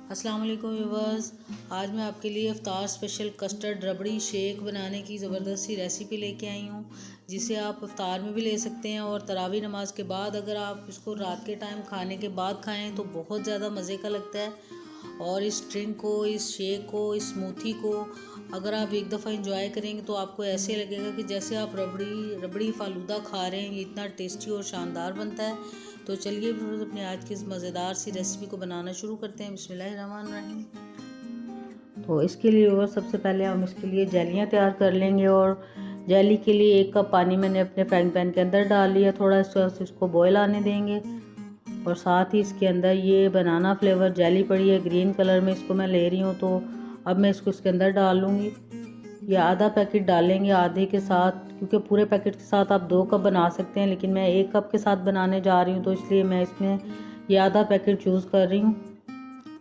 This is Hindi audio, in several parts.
अस्सलाम वालेकुम व्यूवर्स। आज मैं आपके लिए इफ्तार स्पेशल कस्टर्ड रबड़ी शेक बनाने की ज़बरदस्त सी रेसिपी लेके आई हूँ, जिसे आप इफ्तार में भी ले सकते हैं और तरावी नमाज के बाद अगर आप इसको रात के टाइम खाने के बाद खाएं तो बहुत ज़्यादा मज़े का लगता है। और इस ड्रिंक को, इस शेक को, इस स्मूथी को अगर आप एक दफ़ा इंजॉय करेंगे तो आपको ऐसे लगेगा कि जैसे आप रबड़ी रबड़ी फालूदा खा रहे हैं। ये इतना टेस्टी और शानदार बनता है। तो चलिए फिर अपने आज की इस मज़ेदार सी रेसिपी को बनाना शुरू करते हैं। बिस्मिल्लाहिर्रहमानिर्रहीम। तो इसके लिए और सबसे पहले हम इसके लिए जेलियाँ तैयार कर लेंगे। और जेली के लिए 1 कप पानी मैंने अपने फ्राइंग पैन के अंदर डाल लिया। थोड़ा इसको बॉयल आने देंगे। और साथ ही इसके अंदर ये बनाना फ्लेवर जेली पड़ी है ग्रीन कलर में, इसको मैं ले रही हूँ। तो अब मैं इसको इसके अंदर डाल लूँगी। ये आधा पैकेट डालेंगे आधे के साथ, क्योंकि पूरे पैकेट के साथ आप 2 कप बना सकते हैं, लेकिन मैं 1 कप के साथ बनाने जा रही हूँ तो इसलिए मैं इसमें ये आधा पैकेट चूज़ कर रही हूँ।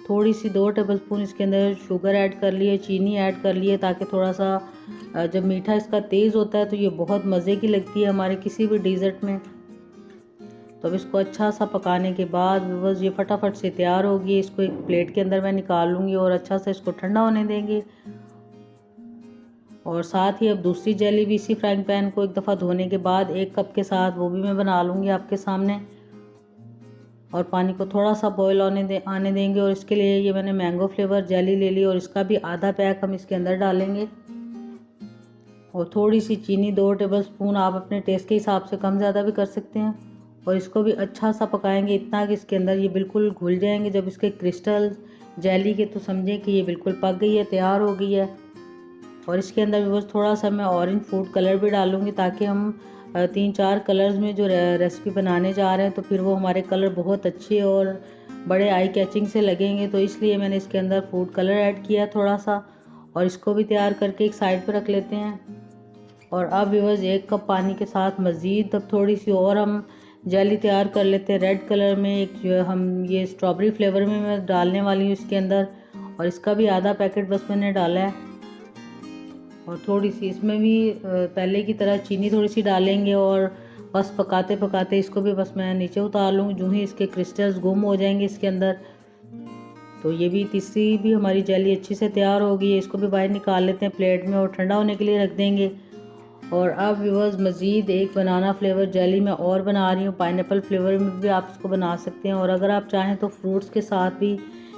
थोड़ी सी 2 टेबलस्पून इसके अंदर शुगर ऐड कर लिए, चीनी ऐड कर लिए, ताकि थोड़ा सा जब मीठा इसका तेज़ होता है तो ये बहुत मज़े की लगती है हमारे किसी भी डिज़र्ट में। तो अब इसको अच्छा सा पकाने के बाद बस ये फटाफट से तैयार होगी। इसको एक प्लेट के अंदर मैं निकाल लूँगी और अच्छा से इसको ठंडा होने देंगे। और साथ ही अब दूसरी जेली भी इसी फ्राइंग पैन को एक दफ़ा धोने के बाद 1 कप के साथ वो भी मैं बना लूँगी आपके सामने। और पानी को थोड़ा सा बॉयल आने देंगे। और इसके लिए ये मैंने मैंगो फ्लेवर जेली ले ली और इसका भी आधा पैक हम इसके अंदर डालेंगे। और थोड़ी सी चीनी 2 टेबलस्पून, आप अपने टेस्ट के हिसाब से कम ज़्यादा भी कर सकते हैं। और इसको भी अच्छा सा पकाएंगे इतना कि इसके अंदर ये बिल्कुल घुल जाएंगे। जब इसके क्रिस्टल जेली के तो समझें कि ये बिल्कुल पक गई है, तैयार हो गई है। और इसके अंदर भी बस थोड़ा सा मैं ऑरेंज फूड कलर भी डालूँगी, ताकि हम 3-4 कलर्स में जो रेसिपी बनाने जा रहे हैं तो फिर वो हमारे कलर बहुत अच्छे और बड़े आई कैचिंग से लगेंगे। तो इसलिए मैंने इसके अंदर फूड कलर ऐड किया थोड़ा सा। और इसको भी तैयार करके एक साइड पर रख लेते हैं। और अब व्यूअर्स 1 कप पानी के साथ मज़ीद अब थोड़ी सी और हम जेली तैयार कर लेते हैं रेड कलर में। एक जो हम ये स्ट्रॉबेरी फ्लेवर में मैं डालने वाली हूँ इसके अंदर। और इसका भी आधा पैकेट बस मैंने डाला है। और थोड़ी सी इसमें भी पहले की तरह चीनी थोड़ी सी डालेंगे। और बस पकाते पकाते इसको भी बस मैं नीचे उतार लूँगी। जो ही इसके क्रिस्टल्स गुम हो जाएंगे इसके अंदर, तो ये भी तीसरी भी हमारी जेली अच्छी से तैयार हो गई है। इसको भी बाहर निकाल लेते हैं प्लेट में और ठंडा होने के लिए रख देंगे। और अब व्यूअर्स मज़ीद एक बनाना फ्लेवर जेली मैं और बना रही हूँ। पाइनएप्पल फ्लेवर में भी आप इसको बना सकते हैं। और अगर आप चाहें तो फ्रूट्स के साथ भी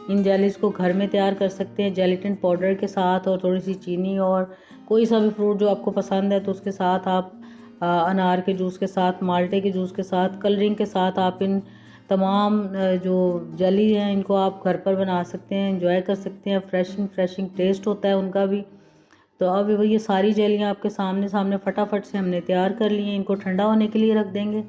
इन जेलीज़ को घर में तैयार कर सकते हैं, जेलेटिन पाउडर के साथ और थोड़ी सी चीनी और कोई सा भी फ्रूट जो आपको पसंद है। तो उसके साथ आप अनार के जूस के साथ, माल्टे के जूस के साथ, कलरिंग के साथ आप इन तमाम जो जेली हैं इनको आप घर पर बना सकते हैं, एंजॉय कर सकते हैं। फ्रेशिंग टेस्ट होता है उनका भी। तो अब ये सारी जेलियाँ आपके सामने फटाफट से हमने तैयार कर ली हैं। इनको ठंडा होने के लिए रख देंगे।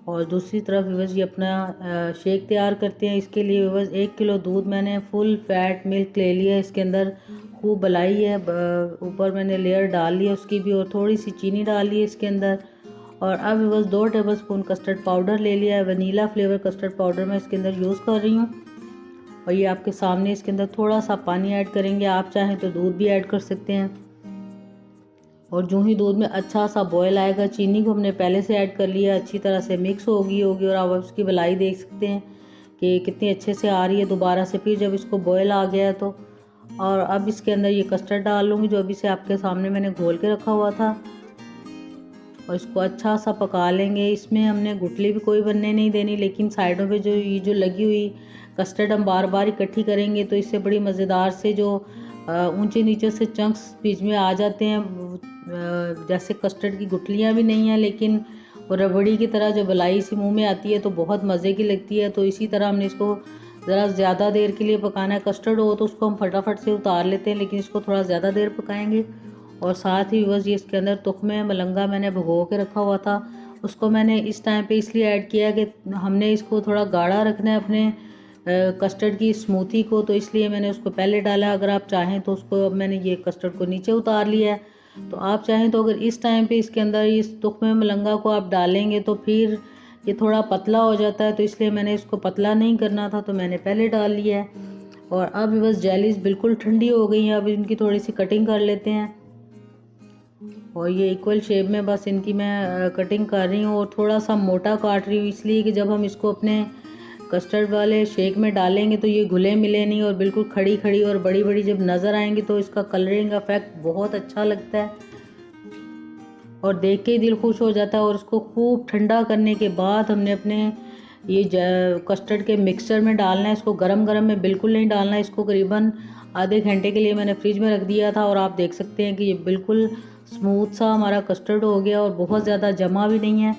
और दूसरी तरफ व्यूअर्स ये अपना शेक तैयार करते हैं। इसके लिए व्यूअर्स 1 किलो दूध मैंने फुल फैट मिल्क ले लिया है। इसके अंदर खूब मलाई है, ऊपर मैंने लेयर डाल ली है उसकी भी, और थोड़ी सी चीनी डाल ली है इसके अंदर। और अब व्यूअर्स 2 टेबलस्पून कस्टर्ड पाउडर ले लिया है, वनीला फ्लेवर कस्टर्ड पाउडर मैं इसके अंदर यूज़ कर रही हूँ। और ये आपके सामने इसके अंदर थोड़ा सा पानी ऐड करेंगे, आप चाहें तो दूध भी ऐड कर सकते हैं। और जो ही दूध में अच्छा सा बॉयल आएगा, चीनी को हमने पहले से ऐड कर लिया, अच्छी तरह से मिक्स होगी और आप उसकी मलाई देख सकते हैं कि कितनी अच्छे से आ रही है दोबारा से फिर जब इसको बॉयल आ गया है तो। और अब इसके अंदर ये कस्टर्ड डाल लूँगी जो अभी से आपके सामने मैंने घोल के रखा हुआ था। और इसको अच्छा सा पका लेंगे। इसमें हमने गुठली भी कोई बनने नहीं देनी, लेकिन साइडों पे जो लगी हुई कस्टर्ड हम बार बार इकट्ठी करेंगे तो इससे बड़ी मज़ेदार से जो ऊंचे नीचे से चंक्स बीच में आ जाते हैं। जैसे कस्टर्ड की गुठलियाँ भी नहीं हैं, लेकिन वो रबड़ी की तरह जो बलाई सी मुंह में आती है तो बहुत मज़े की लगती है। तो इसी तरह हमने इसको ज़रा ज़्यादा देर के लिए पकाना है। कस्टर्ड हो तो उसको हम फटाफट से उतार लेते हैं, लेकिन इसको थोड़ा ज़्यादा देर पकाएंगे। और साथ ही बस ये इसके अंदर तुख्मे मलंगा मैंने भिगो के रखा हुआ था, उसको मैंने इस टाइम पे इसलिए ऐड किया कि हमने इसको थोड़ा गाढ़ा रखना है अपने कस्टर्ड की स्मूथी को, तो इसलिए मैंने उसको पहले डाला। अगर आप चाहें तो उसको, अब मैंने ये कस्टर्ड को नीचे उतार लिया है, तो आप चाहें तो अगर इस टाइम पे इसके अंदर इस तुख्मे मलंगा को आप डालेंगे तो फिर ये थोड़ा पतला हो जाता है, तो इसलिए मैंने इसको पतला नहीं करना था तो मैंने पहले डाल लिया है। और अब बस जेलीज बिल्कुल ठंडी हो गई हैं, अब इनकी थोड़ी सी कटिंग कर लेते हैं। और ये इक्वल शेप में बस इनकी मैं कटिंग कर रही हूँ और थोड़ा सा मोटा काट रही हूँ, इसलिए कि जब हम इसको अपने कस्टर्ड वाले शेक में डालेंगे तो ये घुले मिले नहीं और बिल्कुल खड़ी खड़ी और बड़ी बड़ी जब नज़र आएंगी तो इसका कलरिंग इफेक्ट बहुत अच्छा लगता है और देख के ही दिल खुश हो जाता है। और इसको खूब ठंडा करने के बाद हमने अपने ये कस्टर्ड के मिक्सचर में डालना है। इसको गरम गरम में बिल्कुल नहीं डालना है। इसको करीबन आधे घंटे के लिए मैंने फ्रिज में रख दिया था और आप देख सकते हैं कि ये बिल्कुल स्मूथ सा हमारा कस्टर्ड हो गया और बहुत ज़्यादा जमा भी नहीं है।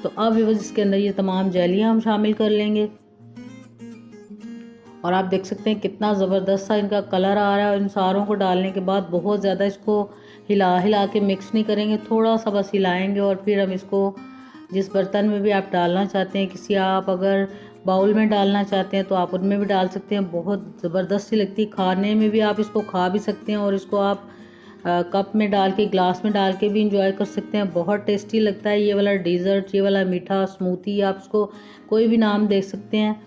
तो अब इसके अंदर ये तमाम जेलियाँ हम शामिल कर लेंगे और आप देख सकते हैं कितना ज़बरदस्त सा इनका कलर आ रहा है। इन सारों को डालने के बाद बहुत ज़्यादा इसको हिला हिला के मिक्स नहीं करेंगे, थोड़ा सा बस हिलाएंगे और फिर हम इसको जिस बर्तन में भी आप डालना चाहते हैं, किसी आप अगर बाउल में डालना चाहते हैं तो आप उनमें भी डाल सकते हैं। बहुत ज़बरदस्त सी लगती है, खाने में भी आप इसको खा भी सकते हैं और इसको आप कप में डाल के ग्लास में डाल के भी इंजॉय कर सकते हैं। बहुत टेस्टी लगता है ये वाला डिज़र्ट, ये वाला मीठा स्मूथी, आप इसको कोई भी नाम दे सकते हैं।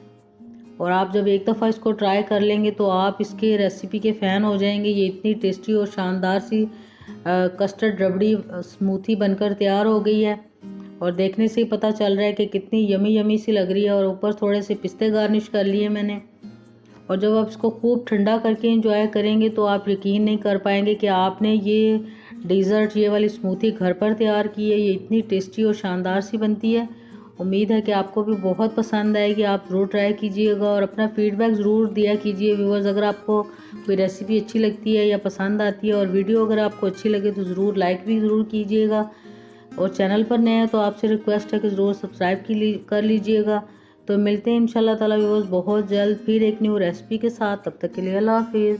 और आप जब एक दफ़ा इसको ट्राई कर लेंगे तो आप इसके रेसिपी के फ़ैन हो जाएंगे। ये इतनी टेस्टी और शानदार सी कस्टर्ड रबड़ी स्मूथी बनकर तैयार हो गई है और देखने से ही पता चल रहा है कि कितनी यमी यमी सी लग रही है। और ऊपर थोड़े से पिस्ते गार्निश कर लिए मैंने। और जब आप इसको खूब ठंडा करके एंजॉय करेंगे तो आप यकीन नहीं कर पाएंगे कि आपने ये डिज़र्ट, ये वाली स्मूथी घर पर तैयार की है। ये इतनी टेस्टी और शानदार सी बनती है। उम्मीद है कि आपको भी बहुत पसंद आएगी। आप ज़रूर ट्राई कीजिएगा और अपना फीडबैक ज़रूर दिया कीजिए व्यूअर्स। अगर आपको कोई रेसिपी अच्छी लगती है या पसंद आती है और वीडियो अगर आपको अच्छी लगे तो ज़रूर लाइक भी ज़रूर कीजिएगा। और चैनल पर नए हैं तो आपसे रिक्वेस्ट है कि ज़रूर सब्सक्राइब कर लीजिएगा। तो मिलते हैं इंशाल्लाह ताला व्यूअर्स बहुत जल्द फिर एक न्यू रेसिपी के साथ। तब तक के लिए अल्लाह हाफिज़।